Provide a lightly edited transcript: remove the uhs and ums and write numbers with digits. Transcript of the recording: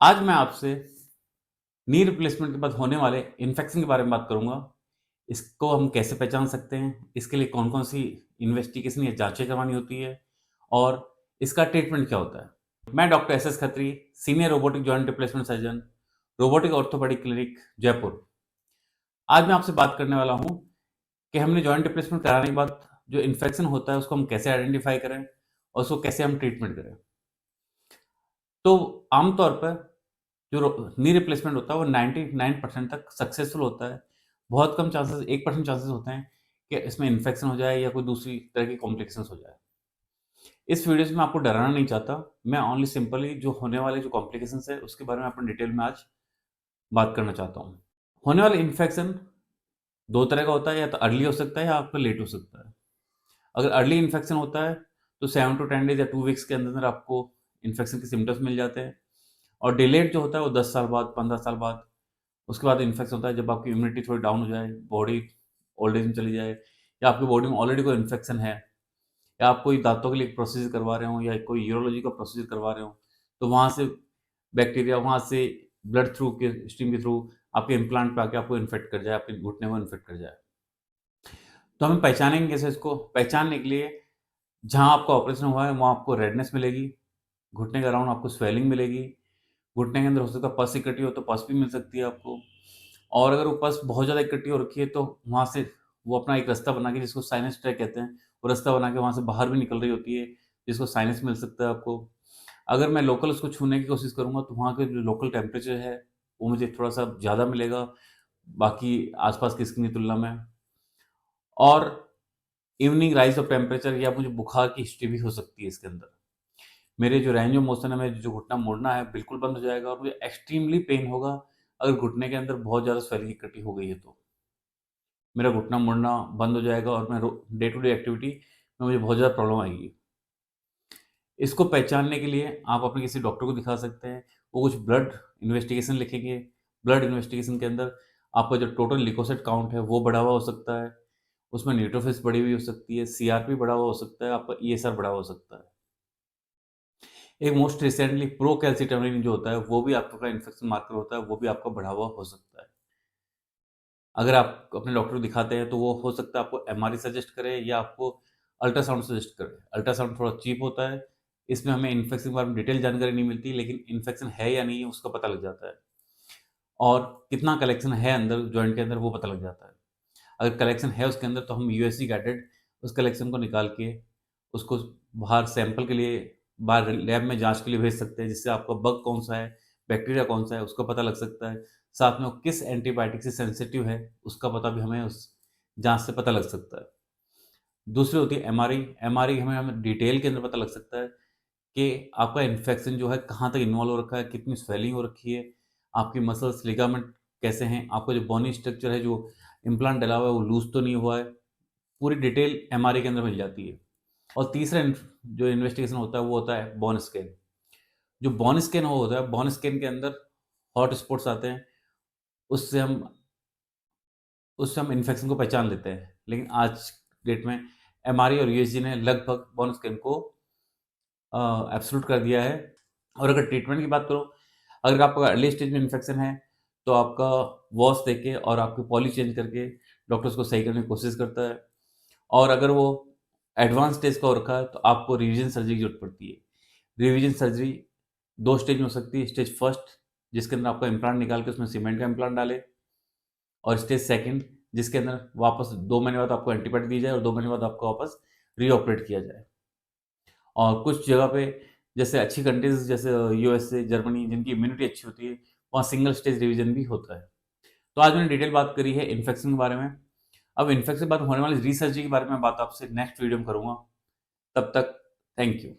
आज मैं आपसे नी रिप्लेसमेंट के बाद होने वाले इन्फेक्शन के बारे में बात करूंगा। इसको हम कैसे पहचान सकते हैं, इसके लिए कौन कौन सी इन्वेस्टिगेशन या जांचें करवानी होती है और इसका ट्रीटमेंट क्या होता है। मैं doctor S S Khatri, senior robotic joint replacement surgeon, robotic orthopaedic clinic, Jaipur. आज मैं आपसे बात करने वाला हूं कि हमने जॉइंट रिप्लेसमेंट कराने के बाद जो इन्फेक्शन होता है उसको हम कैसे आइडेंटिफाई करें और उसको कैसे हम ट्रीटमेंट करें। तो आमतौर पर जो नी रिप्लेसमेंट होता है वो 99% तक सक्सेसफुल होता है। बहुत कम चांसेस, 1% चांसेस होते हैं कि इसमें इन्फेक्शन हो जाए या कोई दूसरी तरह की कॉम्प्लिकेशंस हो जाए। इस वीडियो से मैं आपको डराना नहीं चाहता। मैं ओनली सिंपली जो होने वाले जो कॉम्प्लिकेशंस है उसके बारे में अपने डिटेल में आज बात करना चाहता हूँ। होने वाले इन्फेक्शन दो तरह का होता है, या तो अर्ली हो सकता है या आपका लेट हो सकता है। अगर अर्ली इन्फेक्शन होता है तो 7 to 10 डेज या 2 वीक्स के अंदर अंदर आपको इन्फेक्शन के सिम्टम्स मिल जाते हैं। और डिलेड जो होता है वो 10 साल बाद, 15 साल बाद, उसके बाद इन्फेक्शन होता है जब आपकी इम्यूनिटी थोड़ी डाउन हो जाए, बॉडी ओल्ड एज में चली जाए, या आपकी बॉडी में ऑलरेडी कोई इन्फेक्शन है, या आप कोई दांतों के लिए प्रोसीजर करवा रहे हो या कोई यूरोलॉजी का प्रोसीजर करवा रहे हो, तो वहाँ से बैक्टीरिया वहाँ से ब्लड थ्रू के स्ट्रीम के थ्रू आपके इम्प्लांट पे आके आपको इन्फेक्ट कर जाए, आपके घुटने को इन्फेक्ट कर जाए। तो हमें पहचानेंगे कैसे इसको? पहचानने के लिए जहाँ आपका ऑपरेशन हुआ है वहाँ आपको रेडनेस मिलेगी, घुटने के अराउंड आपको स्वेलिंग मिलेगी, घुटने के अंदर हो सकता है पस इकट्ठी हो तो पस भी मिल सकती है आपको। और अगर वो पस बहुत ज़्यादा इकट्ठी हो रखी है तो वहाँ से वो अपना एक रास्ता बना के, जिसको साइनस ट्रैक कहते हैं, वो रास्ता बना के वहाँ से बाहर भी निकल रही होती है, जिसको साइनस मिल सकता है आपको। अगर मैं लोकल उसको छूने की कोशिश करूँगा तो वहाँ के जो लोकल टेम्परेचर है वो मुझे थोड़ा-सा ज़्यादा मिलेगा बाकी आस-पास की स्किन की तुलना में। और इवनिंग राइज़ ऑफ टेम्परेचर या मुझे बुखार की हिस्ट्री भी हो सकती है इसके अंदर। मेरे जो रेंज ऑफ मोशन है, मेरा जो घुटना मुड़ना है बिल्कुल बंद हो जाएगा और मुझे एक्सट्रीमली पेन होगा अगर घुटने के अंदर बहुत ज़्यादा स्वेलिंग इकट्ठी हो गई है तो। मेरा घुटना मुड़ना बंद हो जाएगा और मैं डे टू डे एक्टिविटी में मुझे बहुत ज़्यादा प्रॉब्लम आएगी। इसको पहचानने के लिए आप अपने किसी डॉक्टर को दिखा सकते हैं। वो कुछ ब्लड इन्वेस्टिगेशन लिखेंगे। ब्लड इन्वेस्टिगेशन के अंदर आपका जो टोटल ल्यूकोसाइट काउंट है वो बढ़ा हुआ हो सकता है। उसमें न्यूट्रोफिल्स बढ़ी हुई हो सकती है, सीआरपी बढ़ा हुआ हो सकता है, आपका ईएसआर बढ़ा हुआ हो सकता है। एक मोस्ट रिसेंटली प्रोकैल्सिटोनिन जो होता है वो भी आपका इन्फेक्शन मार्कर होता है, वो भी आपका बढ़ा हुआ हो सकता है। अगर आप अपने डॉक्टर को दिखाते हैं तो वो हो सकता है आपको एमआरआई सजेस्ट करे या आपको अल्ट्रासाउंड सजेस्ट करे। अल्ट्रासाउंड थोड़ा चीप होता है, इसमें हमें इन्फेक्शन के बारे में डिटेल जानकारी नहीं मिलती, लेकिन इन्फेक्शन है या नहीं है उसका पता लग जाता है। और कितना कलेक्शन है अंदर जॉइंट के अंदर वो पता लग जाता है। अगर कलेक्शन है उसके अंदर तो हम यूएसजी गाइडेड उस कलेक्शन को निकाल के उसको बाहर सैंपल के लिए, बाहर लैब में जांच के लिए भेज सकते हैं, जिससे आपका बग कौन सा है, बैक्टीरिया कौन सा है उसका पता लग सकता है। साथ में वो किस एंटीबायोटिक से सेंसिटिव है उसका पता भी हमें उस जांच से पता लग सकता है। दूसरी होती है एमआरआई। एमआरआई हमें डिटेल के अंदर पता लग सकता है कि आपका इन्फेक्शन जो है कहाँ तक इन्वॉल्व हो रखा है, कितनी स्वेलिंग हो रखी है, आपकी मसल्स लिगामेंट कैसे हैं, आपका जो बोनी स्ट्रक्चर है, जो इम्प्लांट डला हुआ है वो लूज तो नहीं हुआ है। पूरी डिटेल एमआरआई के अंदर मिल जाती है। और तीसरा जो इन्वेस्टिगेशन होता है वो होता है बोन स्कैन। जो बोन स्कैन वो होता है, बोन स्कैन के अंदर हॉट स्पॉट्स आते हैं, उससे हम इन्फेक्शन को पहचान लेते हैं। लेकिन आज डेट में एमआरआई और यूएसजी ने लगभग बोन स्कैन को एब्सोल्यूट कर दिया है। और अगर ट्रीटमेंट की बात करो, अगर आपका अर्ली स्टेज में इन्फेक्शन है तो आपका वॉश देके और आपकी पॉली चेंज करके डॉक्टर उसको सही करने की कोशिश करता है। और अगर वो एडवांस स्टेज का हो रखा है तो आपको रिवीजन सर्जरी की जरूरत पड़ती है। रिवीजन सर्जरी दो स्टेज में हो सकती है। स्टेज फर्स्ट, जिसके अंदर आपका इम्प्लांट निकाल के उसमें सीमेंट का इम्प्लांट डाले, और स्टेज सेकंड, जिसके अंदर वापस 2 महीने बाद आपको एंटीबायोटिक दी जाए और 2 महीने बाद आपको वापस रीऑपरेट किया जाए। और कुछ जगह पे, जैसे अच्छी कंट्रीज जैसे यूएसए, जर्मनी, जिनकी इम्यूनिटी अच्छी होती है, वहाँ सिंगल स्टेज रिवीजन भी होता है। तो आज मैंने डिटेल बात करी है इन्फेक्शन के बारे में। अब इन्फेक्शन के बाद होने वाली रिसर्च के बारे में बात आपसे नेक्स्ट वीडियो में करूंगा। तब तक थैंक यू।